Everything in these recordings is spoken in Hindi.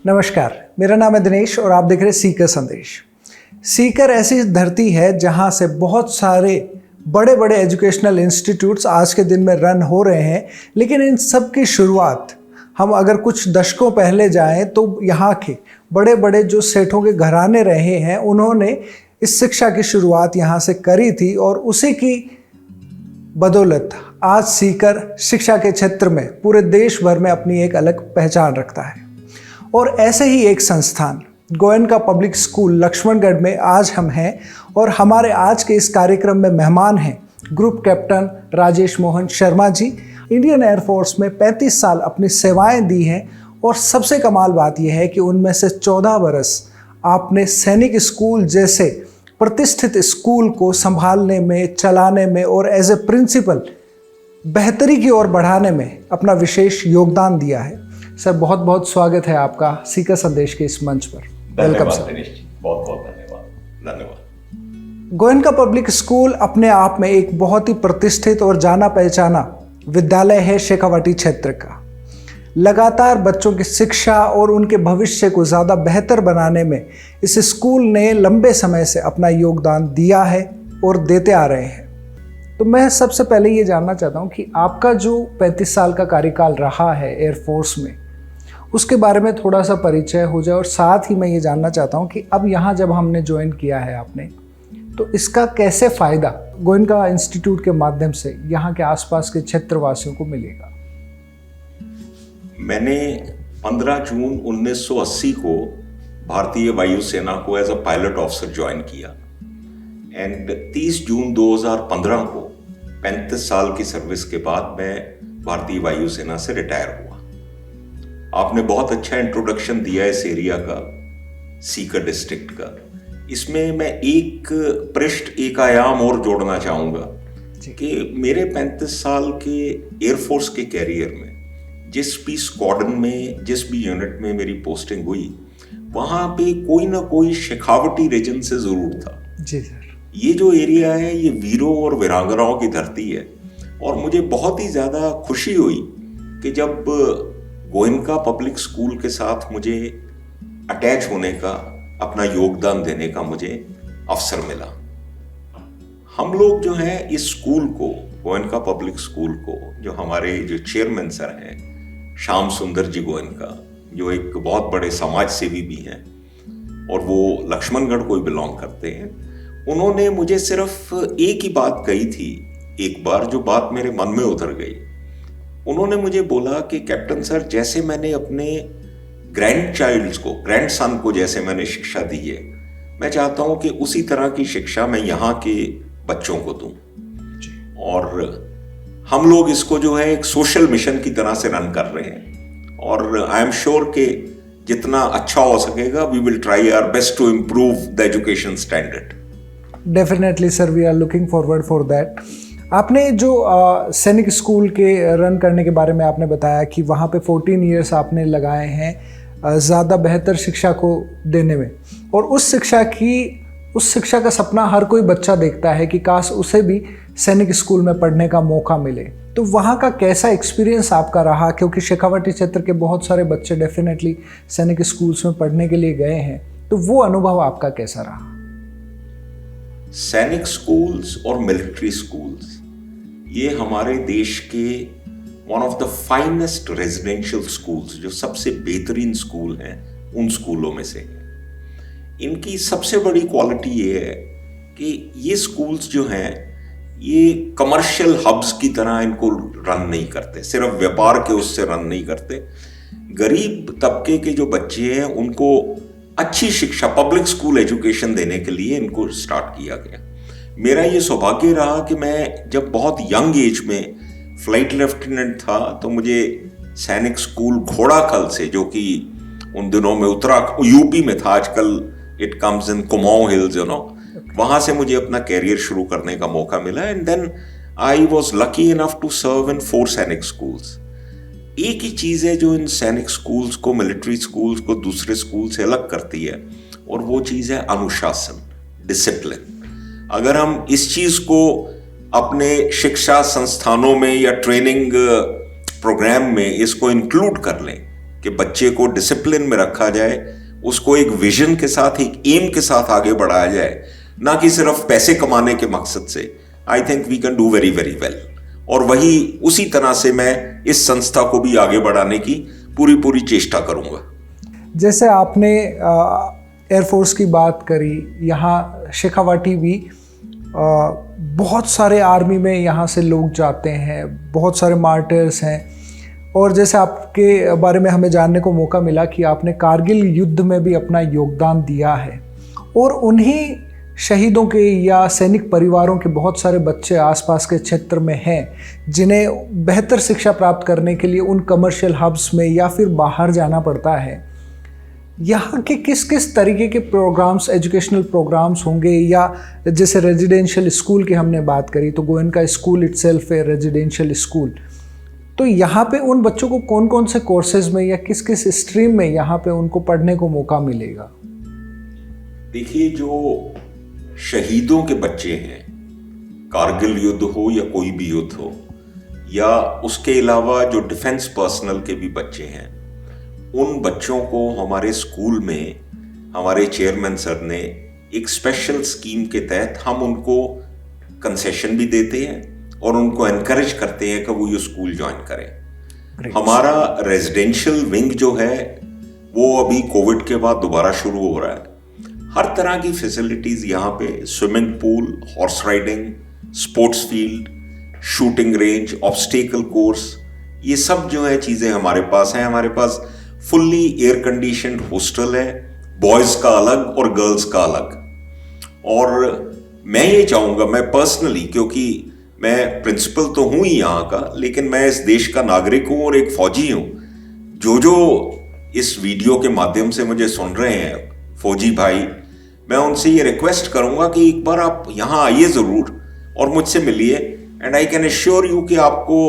नमस्कार, मेरा नाम है दिनेश और आप देख रहे हैं सीकर संदेश। सीकर ऐसी धरती है जहां से बहुत सारे बड़े बड़े एजुकेशनल इंस्टीट्यूट्स आज के दिन में रन हो रहे हैं, लेकिन इन सब की शुरुआत हम अगर कुछ दशकों पहले जाएं तो यहाँ के बड़े बड़े जो सेठों के घराने रहे हैं उन्होंने इस शिक्षा की शुरुआत यहाँ से करी थी और उसी की बदौलत आज सीकर शिक्षा के क्षेत्र में पूरे देश भर में अपनी एक अलग पहचान रखता है। और ऐसे ही एक संस्थान गोयनका पब्लिक स्कूल लक्ष्मणगढ़ में आज हम हैं और हमारे आज के इस कार्यक्रम में मेहमान हैं group captain Rajesh Mohan Sharma ji. Indian air force में 35 साल अपनी सेवाएं दी हैं और सबसे कमाल बात यह है कि उनमें से 14 बरस आपने सैनिक स्कूल जैसे प्रतिष्ठित स्कूल को संभालने में, चलाने में और एज ए प्रिंसिपल बेहतरी की ओर बढ़ाने में अपना विशेष योगदान दिया है। सर, बहुत बहुत स्वागत है आपका सीकर संदेश के इस मंच पर। Welcome sir. बहुत बहुत धन्यवाद। गोयनका पब्लिक स्कूल अपने आप में एक बहुत ही प्रतिष्ठित और जाना पहचाना विद्यालय है शेखावाटी क्षेत्र का। लगातार बच्चों की शिक्षा और उनके भविष्य को ज़्यादा बेहतर बनाने में इस स्कूल ने लंबे समय से अपना योगदान दिया है और देते आ रहे हैं। तो मैं सबसे पहले ये जानना चाहता हूँ कि आपका जो 35 साल का कार्यकाल रहा है एयरफोर्स में, उसके बारे में थोड़ा सा परिचय हो जाए और साथ ही मैं ये जानना चाहता हूँ कि अब यहाँ जब हमने ज्वाइन किया है आपने, तो इसका कैसे फ़ायदा गोयनका इंस्टीट्यूट के माध्यम से यहाँ के आसपास के क्षेत्रवासियों को मिलेगा। मैंने 15 जून 1980 को भारतीय वायुसेना को as a pilot officer join किया एंड 30 जून 2015 को 35 साल की सर्विस के बाद मैं भारतीय वायुसेना से रिटायर हुआ। आपने बहुत अच्छा इंट्रोडक्शन दिया इस एरिया का, सीकर डिस्ट्रिक्ट का। इसमें मैं एक आयाम और जोड़ना चाहूँगा कि मेरे 35 साल के एयरफोर्स के कैरियर में जिस भी स्क्वाड्रन में, जिस भी यूनिट में मेरी पोस्टिंग हुई, वहाँ पे कोई ना कोई शेखावटी रीजन से ज़रूर था। जी सर। ये जो एरिया है ये वीरों और वीरांगनाओं की धरती है और मुझे बहुत ही ज़्यादा खुशी हुई कि जब गोयनका पब्लिक स्कूल के साथ मुझे अटैच होने का, अपना योगदान देने का मुझे अवसर मिला। हम लोग जो हैं इस स्कूल को, गोयनका पब्लिक स्कूल को, जो हमारे जो चेयरमैन सर हैं श्याम सुंदर जी गोयनका, जो एक बहुत बड़े समाज सेवी भी हैं और वो लक्ष्मणगढ़ को ही बिलोंग करते हैं, उन्होंने मुझे सिर्फ एक ही बात कही थी एक बार, जो बात मेरे मन में उतर गई। उन्होंने मुझे बोला कि कैप्टन सर, जैसे मैंने अपने ग्रैंडसन को जैसे मैंने शिक्षा दी है, मैं चाहता हूं कि उसी तरह की शिक्षा मैं यहाँ के बच्चों को दूं। और हम लोग इसको जो है एक सोशल मिशन की तरह से रन कर रहे हैं और आई एम श्योर कि जितना अच्छा हो सकेगा we will try our best to improve the education standard. Definitely sir, we are looking forward for that. आपने जो सैनिक स्कूल के रन करने के बारे में आपने बताया कि वहाँ पे 14 ईयर्स आपने लगाए हैं ज़्यादा बेहतर शिक्षा को देने में, और उस शिक्षा का सपना हर कोई बच्चा देखता है कि काश उसे भी सैनिक स्कूल में पढ़ने का मौका मिले। तो वहाँ का कैसा एक्सपीरियंस आपका रहा, क्योंकि शेखावाटी क्षेत्र के बहुत सारे बच्चे डेफिनेटली सैनिक स्कूल्स में पढ़ने के लिए गए हैं, तो वो अनुभव आपका कैसा रहा? सैनिक स्कूल्स और मिलिट्री स्कूल्स ये हमारे देश के one of the finest residential schools, जो सबसे बेहतरीन स्कूल हैं, उन स्कूलों में से है। इनकी सबसे बड़ी क्वालिटी ये है कि ये स्कूल्स जो हैं ये कमर्शियल हब्स की तरह इनको रन नहीं करते, सिर्फ व्यापार के उससे रन नहीं करते। गरीब तबके के जो बच्चे हैं उनको अच्छी शिक्षा, पब्लिक स्कूल एजुकेशन देने के लिए इनको स्टार्ट किया गया। मेरा ये सौभाग्य रहा कि मैं जब बहुत यंग एज में फ्लाइट लेफ्टिनेंट था तो मुझे सैनिक स्कूल घोड़ाखल से, जो कि उन दिनों में यूपी में था, आजकल it comes in Kumaon hills, वहाँ से मुझे अपना कैरियर शुरू करने का मौका मिला and then I was lucky enough to serve in 4 Sainik schools. एक ही चीज़ है जो इन सैनिक स्कूल्स को, मिलिट्री स्कूल्स को दूसरे स्कूल से अलग करती है, और वो चीज़ है अनुशासन, डिसिप्लिन। अगर हम इस चीज़ को अपने शिक्षा संस्थानों में या ट्रेनिंग प्रोग्राम में इसको इंक्लूड कर लें कि बच्चे को डिसिप्लिन में रखा जाए, उसको एक विजन के साथ, एक एम के साथ आगे बढ़ाया जाए, ना कि सिर्फ पैसे कमाने के मकसद से, I think we can do very very well. और वही उसी तरह से मैं इस संस्था को भी आगे बढ़ाने की पूरी चेष्टा करूंगा। जैसे आपने एयरफोर्स की बात करी, यहाँ शेखावाटी भी बहुत सारे आर्मी में यहाँ से लोग जाते हैं, बहुत सारे मार्टर्स हैं। और जैसे आपके बारे में हमें जानने को मौका मिला कि आपने कारगिल युद्ध में भी अपना योगदान दिया है, और उन्हीं शहीदों के या सैनिक परिवारों के बहुत सारे बच्चे आसपास के क्षेत्र में हैं जिन्हें बेहतर शिक्षा प्राप्त करने के लिए उन कमर्शियल हब्स में या फिर बाहर जाना पड़ता है। यहाँ के किस किस तरीके के प्रोग्राम्स, एजुकेशनल प्रोग्राम्स होंगे, या जैसे रेजिडेंशियल स्कूल की हमने बात करी तो गोयनका स्कूल इटसेल्फ है रेजिडेंशियल स्कूल, तो यहाँ पे उन बच्चों को कौन कौन से कोर्सेज में या किस किस स्ट्रीम में यहाँ पे उनको पढ़ने को मौका मिलेगा? देखिए, जो शहीदों के बच्चे हैं, कारगिल युद्ध हो या कोई भी युद्ध हो, या उसके अलावा जो डिफेंस पर्सनल के भी बच्चे हैं, उन बच्चों को हमारे स्कूल में हमारे चेयरमैन सर ने एक स्पेशल स्कीम के तहत हम उनको कंसेशन भी देते हैं और उनको एनकरेज करते हैं कि वो ये स्कूल ज्वाइन करें। हमारा रेजिडेंशियल विंग जो है वो अभी कोविड के बाद दोबारा शुरू हो रहा है। हर तरह की फैसिलिटीज यहाँ पे, swimming pool, horse riding, sports field, shooting range, obstacle course, ये सब जो है चीजें हमारे पास हैं। हमारे पास फुल्ली एयर कंडीशनड हॉस्टल है, बॉयज का अलग और गर्ल्स का अलग। और मैं ये चाहूंगा, मैं पर्सनली, क्योंकि मैं प्रिंसिपल तो हूं ही यहाँ का, लेकिन मैं इस देश का नागरिक हूं और एक फौजी हूं। जो इस वीडियो के माध्यम से मुझे सुन रहे हैं फौजी भाई, मैं उनसे ये रिक्वेस्ट करूंगा कि एक बार आप यहाँ आइए जरूर और मुझसे मिलिए, and I can assure you कि आपको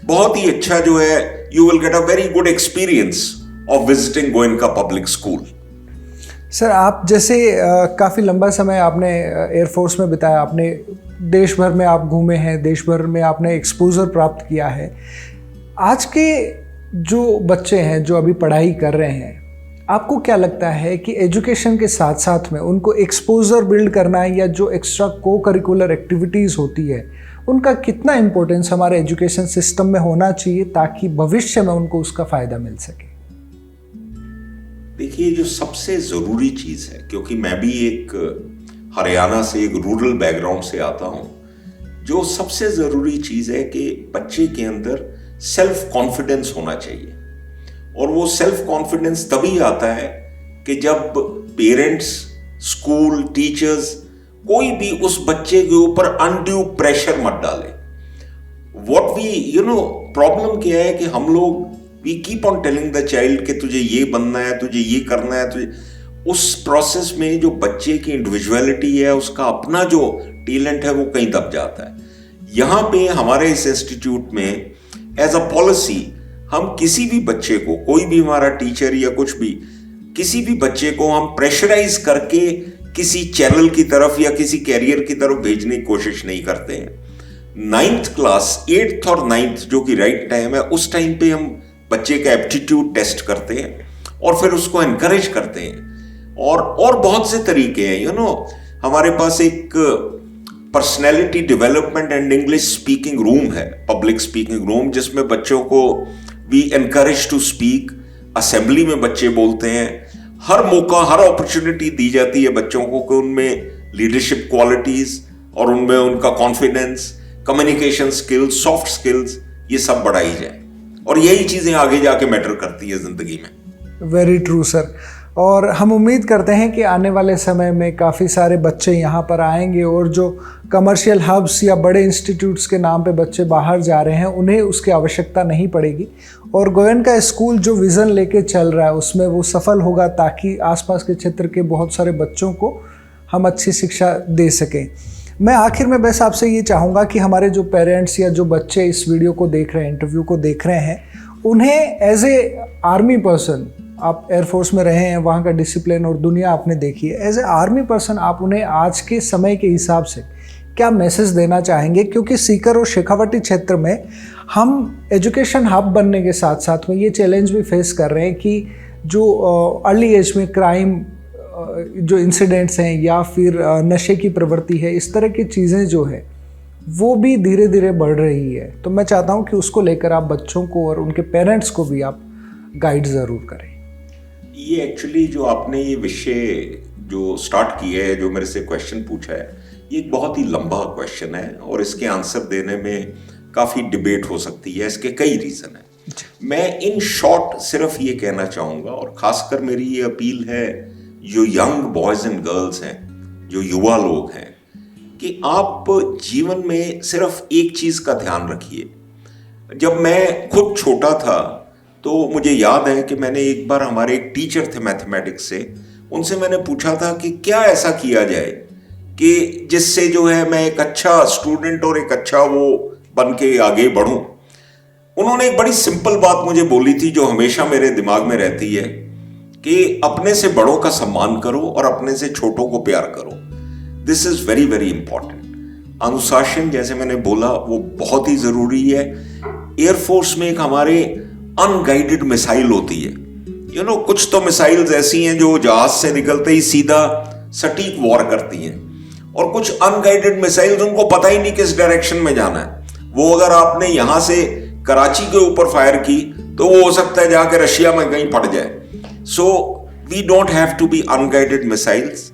बहुत ही अच्छा जो है, you will get a very good experience of visiting Goenka public school. Sir, आप जैसे काफ़ी लंबा समय आपने एयरफोर्स में बिताया, आपने देश भर में आप घूमे हैं, देश भर में आपने एक्सपोजर प्राप्त किया है। आज के जो बच्चे हैं जो अभी पढ़ाई कर रहे हैं, आपको क्या लगता है कि एजुकेशन के साथ साथ में उनको एक्सपोजर बिल्ड करना है, या जो एक्स्ट्रा को करिकुलर एक्टिविटीज़ होती है उनका कितना इम्पोर्टेंस हमारे एजुकेशन सिस्टम में होना चाहिए ताकि भविष्य में उनको उसका फ़ायदा मिल सके? देखिए, जो सबसे ज़रूरी चीज़ है, क्योंकि मैं भी एक हरियाणा से, एक रूरल बैकग्राउंड से आता हूँ, जो सबसे ज़रूरी चीज़ है कि बच्चे के अंदर सेल्फ कॉन्फिडेंस होना चाहिए। और वो सेल्फ कॉन्फिडेंस तभी आता है कि जब पेरेंट्स, स्कूल, टीचर्स, कोई भी उस बच्चे के ऊपर अनड्यू प्रेशर मत डाले। व्हाट वी प्रॉब्लम क्या है कि हम लोग we keep on telling the child कि तुझे ये बनना है, तुझे ये करना है, तुझे उस प्रोसेस में जो बच्चे की इंडिविजुअलिटी है, उसका अपना जो टैलेंट है, वो कहीं दब जाता है। यहाँ पे हमारे इस इंस्टीट्यूट में एज अ पॉलिसी हम किसी भी बच्चे को, कोई भी हमारा टीचर या कुछ भी, किसी भी बच्चे को हम प्रेशराइज करके किसी चैनल की तरफ या किसी कैरियर की तरफ भेजने की कोशिश नहीं करते हैं। 9th क्लास, 8th और 9th जो कि राइट टाइम है, उस टाइम पे हम बच्चे का एप्टीट्यूड टेस्ट करते हैं और फिर उसको एनकरेज करते हैं। और बहुत से तरीके हैं। हमारे पास एक personality development and English speaking room है, पब्लिक स्पीकिंग रूम, जिसमें बच्चों को we encourage to speak. Assembly में बच्चे बोलते हैं, हर मौका, हर अपॉर्चुनिटी दी जाती है बच्चों को कि उनमें लीडरशिप क्वालिटीज और उनमें उनका confidence, communication skills, soft skills, ये सब बढ़ाई जाए। और यही चीजें आगे जाके मैटर करती है जिंदगी में। Very true sir. और हम उम्मीद करते हैं कि आने वाले समय में काफ़ी सारे बच्चे यहाँ पर आएंगे, और जो कमर्शियल हब्स या बड़े इंस्टीट्यूट्स के नाम पे बच्चे बाहर जा रहे हैं, उन्हें उसकी आवश्यकता नहीं पड़ेगी। और गोयनका स्कूल जो विज़न लेके चल रहा है उसमें वो सफल होगा, ताकि आसपास के क्षेत्र के बहुत सारे बच्चों को हम अच्छी शिक्षा दे सकें। मैं आखिर में बस आपसे ये चाहूँगा कि हमारे जो पेरेंट्स या जो बच्चे इस वीडियो को देख रहे हैं, इंटरव्यू को देख रहे हैं, उन्हें एज ए आर्मी पर्सन, आप एयरफोर्स में रहे हैं, वहाँ का डिसिप्लिन और दुनिया आपने देखी है, एज ए आर्मी पर्सन आप उन्हें आज के समय के हिसाब से क्या मैसेज देना चाहेंगे, क्योंकि सीकर और शेखावटी क्षेत्र में हम एजुकेशन हब बनने के साथ साथ में ये चैलेंज भी फेस कर रहे हैं कि जो अर्ली एज में क्राइम जो इंसिडेंट्स हैं या फिर नशे की प्रवृत्ति है, इस तरह की चीज़ें जो है वो भी धीरे धीरे बढ़ रही है। तो मैं चाहता हूँ कि उसको लेकर आप बच्चों को और उनके पेरेंट्स को भी आप गाइड ज़रूर करें। ये एक्चुअली जो आपने ये विषय जो स्टार्ट किया है, जो मेरे से क्वेश्चन पूछा है, ये एक बहुत ही लंबा क्वेश्चन है और इसके आंसर देने में काफ़ी डिबेट हो सकती है। इसके कई रीज़न है। मैं इन शॉर्ट सिर्फ ये कहना चाहूँगा, और ख़ासकर मेरी ये अपील है जो यंग बॉयज़ एंड गर्ल्स हैं, जो युवा लोग हैं, कि आप जीवन में सिर्फ एक चीज़ का ध्यान रखिए। जब मैं खुद छोटा था तो मुझे याद है कि मैंने एक बार, हमारे एक टीचर थे मैथमेटिक्स से, उनसे मैंने पूछा था कि क्या ऐसा किया जाए कि जिससे जो है मैं एक अच्छा स्टूडेंट और एक अच्छा वो बन के आगे बढ़ूं। उन्होंने एक बड़ी सिंपल बात मुझे बोली थी जो हमेशा मेरे दिमाग में रहती है कि अपने से बड़ों का सम्मान करो और अपने से छोटों को प्यार करो। This is very very important. अनुशासन, जैसे मैंने बोला, वो बहुत ही जरूरी है। एयरफोर्स में एक हमारे अनगाइडेड मिसाइल होती है, कुछ तो मिसाइल्स ऐसी हैं जो जहाज से निकलते ही सीधा सटीक वॉर करती हैं, और कुछ अनगाइडेड मिसाइल्स, उनको पता ही नहीं किस डायरेक्शन में जाना है। वो अगर आपने यहां से कराची के ऊपर फायर की तो वो हो सकता है जाके रशिया में कहीं पड़ जाए। So we don't have to be unguided missiles.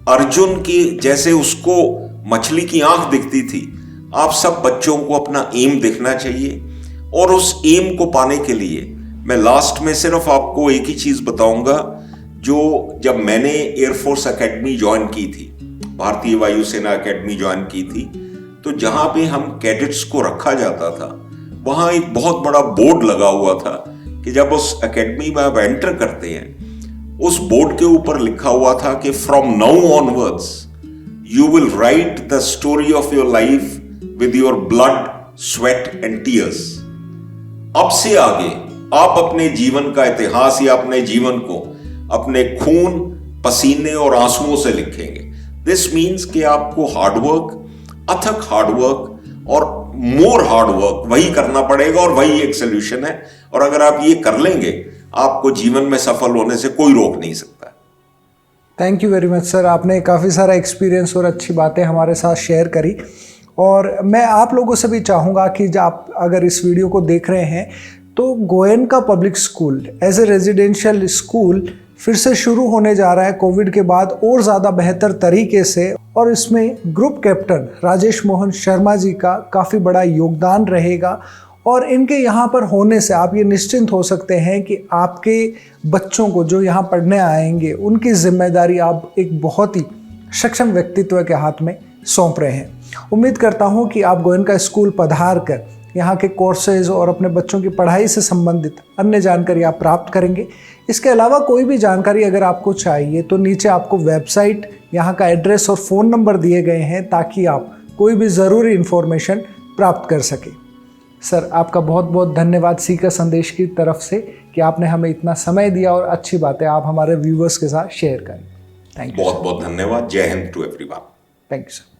Arjun की जैसे उसको मछली की आंख दिखती थी, आप सब बच्चों को अपना एम दिखना चाहिए, और उस एम को पाने के लिए मैं लास्ट में सिर्फ आपको एक ही चीज बताऊंगा। जो जब मैंने एयरफोर्स एकेडमी ज्वाइन की थी, भारतीय वायुसेना एकेडमी ज्वाइन की थी, तो जहां पे हम कैडेट्स को रखा जाता था वहां एक बहुत बड़ा बोर्ड लगा हुआ था कि जब उस एकेडमी में आप एंटर करते हैं, उस बोर्ड के ऊपर लिखा हुआ था कि from now onwards you will write the story of your life with your blood, sweat and tears. अब से आगे आप अपने जीवन का इतिहास या अपने जीवन को अपने खून, पसीने और आंसुओं से लिखेंगे। दिस मीन्स कि आपको हार्डवर्क, अथक हार्डवर्क और मोर हार्डवर्क वही करना पड़ेगा, और वही एक सोल्यूशन है। और अगर आप ये कर लेंगे, आपको जीवन में सफल होने से कोई रोक नहीं सकता। Thank you very much sir. आपने काफ़ी सारा एक्सपीरियंस और अच्छी बातें हमारे साथ शेयर करी, और मैं आप लोगों से भी चाहूँगा कि जब आप अगर इस वीडियो को देख रहे हैं तो Goenka public school as a residential school फिर से शुरू होने जा रहा है कोविड के बाद और ज़्यादा बेहतर तरीके से, और इसमें ग्रुप कैप्टन राजेश मोहन शर्मा जी का काफ़ी बड़ा योगदान रहेगा। और इनके यहाँ पर होने से आप ये निश्चिंत हो सकते हैं कि आपके बच्चों को जो यहाँ पढ़ने आएंगे उनकी जिम्मेदारी आप एक बहुत ही सक्षम व्यक्तित्व के हाथ में सौंप रहे हैं। उम्मीद करता हूँ कि आप गोयनका स्कूल पधार कर यहाँ के कोर्सेज और अपने बच्चों की पढ़ाई से संबंधित अन्य जानकारी आप प्राप्त करेंगे। इसके अलावा कोई भी जानकारी अगर आपको चाहिए तो नीचे आपको वेबसाइट, यहाँ का एड्रेस और फ़ोन नंबर दिए गए हैं ताकि आप कोई भी ज़रूरी इन्फॉर्मेशन प्राप्त कर सकें। सर, आपका बहुत बहुत धन्यवाद सीकर संदेश की तरफ से कि आपने हमें इतना समय दिया और अच्छी बातें आप हमारे व्यूवर्स के साथ शेयर करें। Thank you. बहुत बहुत धन्यवाद। Jai Hind to everyone. Thank you sir.